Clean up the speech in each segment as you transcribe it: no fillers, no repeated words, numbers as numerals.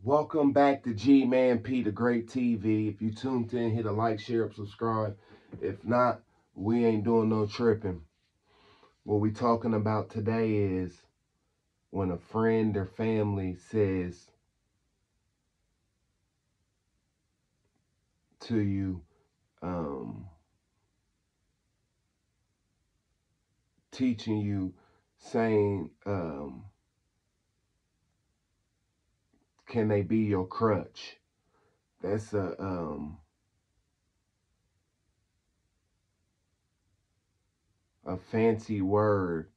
Welcome back to G-Man-P, the Great TV. If you tuned in, hit a like, share, subscribe. If not, we ain't doing no tripping. What we talking about today is when a friend or family says to you, teaching you, saying, can they be your crutch? That's a fancy word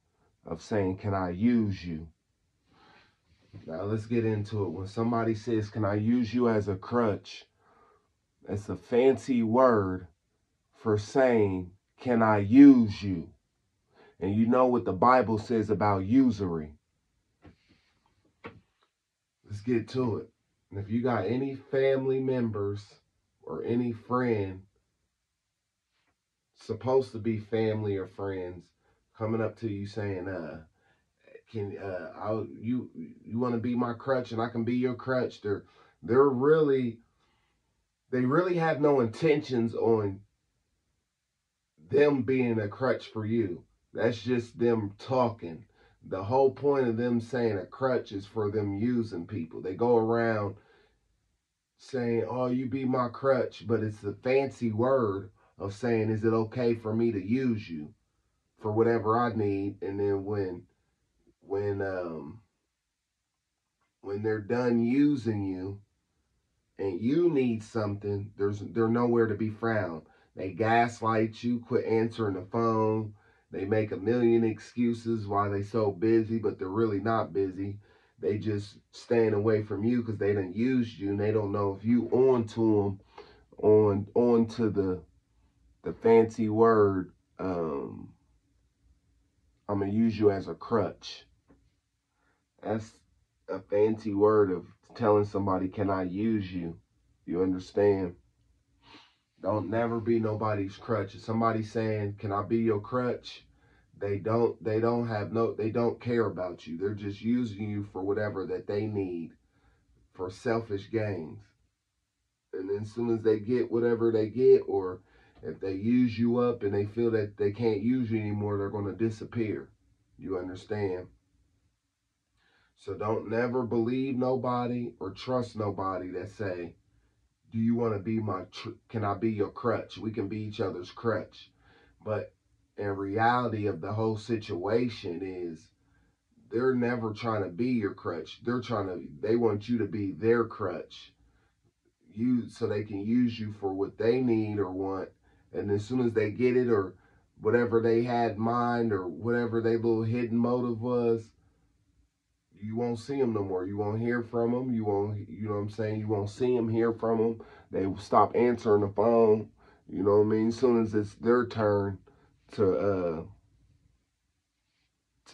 of saying, can I use you? Now let's get into it. When somebody says, can I use you as a crutch? That's a fancy word for saying, can I use you? And you know what the Bible says about usury. Let's get to it. And if you got any family members or any friend, supposed to be family or friends, coming up to you saying, you want to be my crutch and I can be your crutch. They really have no intentions on them being a crutch for you. That's just them talking. The whole point of them saying a crutch is for them using people. They go around saying, oh, you be my crutch, but it's the fancy word of saying, is it okay for me to use you for whatever I need? And then when they're done using you and you need something, they're nowhere to be found. They gaslight you, quit answering the phone. They make a million excuses why they so busy, but they're really not busy. They just staying away from you because they done used you and they don't know if you on to them, on to the fancy word. I'm gonna use you as a crutch. That's a fancy word of telling somebody, can I use you? You understand? Don't never be nobody's crutch. If somebody's saying, can I be your crutch? They don't care about you. They're just using you for whatever that they need for selfish gains. And then as soon as they get whatever they get, or if they use you up and they feel that they can't use you anymore, they're going to disappear. You understand? So don't never believe nobody or trust nobody that say, do you want to be can I be your crutch? We can be each other's crutch. But in reality of the whole situation is they're never trying to be your crutch. They want you to be their crutch. So they can use you for what they need or want. And as soon as they get it, or whatever they had in mind, or whatever their little hidden motive was, you won't see them no more. You won't hear from them. You know what I'm saying? You won't see them, hear from them. They will stop answering the phone. You know what I mean? As soon as it's their turn to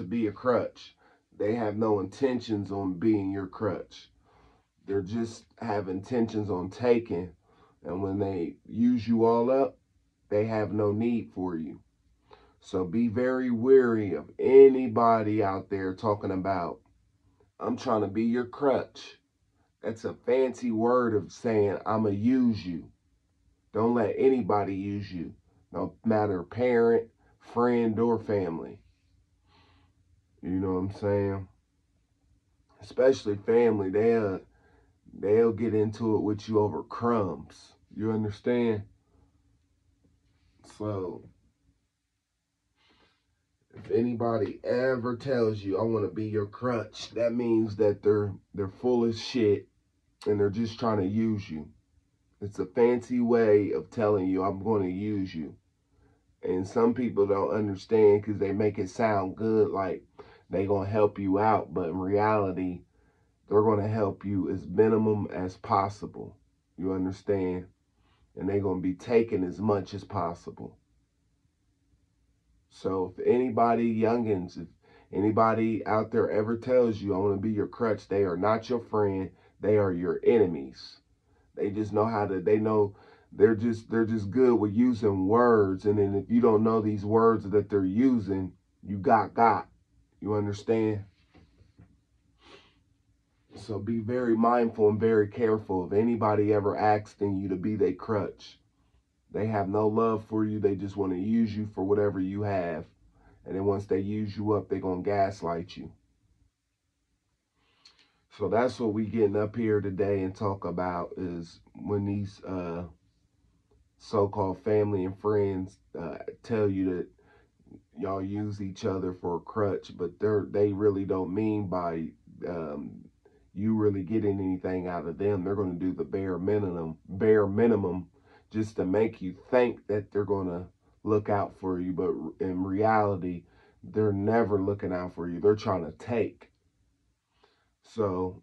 be a crutch, they have no intentions on being your crutch. They're just have intentions on taking. And when they use you all up, they have no need for you. So be very wary of anybody out there talking about, I'm trying to be your crutch. That's a fancy word of saying, I'm going to use you. Don't let anybody use you. No matter parent, friend, or family. You know what I'm saying? Especially family. They'll get into it with you over crumbs. You understand? So, if anybody ever tells you, I want to be your crutch, that means that they're full of shit and they're just trying to use you. It's a fancy way of telling you, I'm going to use you. And some people don't understand because they make it sound good, like they going to help you out. But in reality, they're going to help you as minimum as possible. You understand? And they're going to be taking as much as possible. So if anybody, youngins, if anybody out there ever tells you, I want to be your crutch, they are not your friend. They are your enemies. They just know how to, they know they're just good with using words. And then if you don't know these words that they're using, you got. You understand? So be very mindful and very careful. If anybody ever asking you to be their crutch, they have no love for you. They just want to use you for whatever you have. And then once they use you up, they're going to gaslight you. So that's what we getting up here today and talk about is when these so-called family and friends tell you that y'all use each other for a crutch, but they really don't mean by you really getting anything out of them. They're going to do the bare minimum, just to make you think that they're going to look out for you, but in reality, they're never looking out for you. They're trying to take. So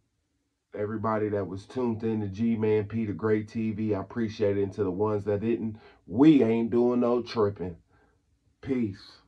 everybody that was tuned in to G-Man P, the Great TV, I appreciate it. And to the ones that didn't, we ain't doing no tripping. Peace.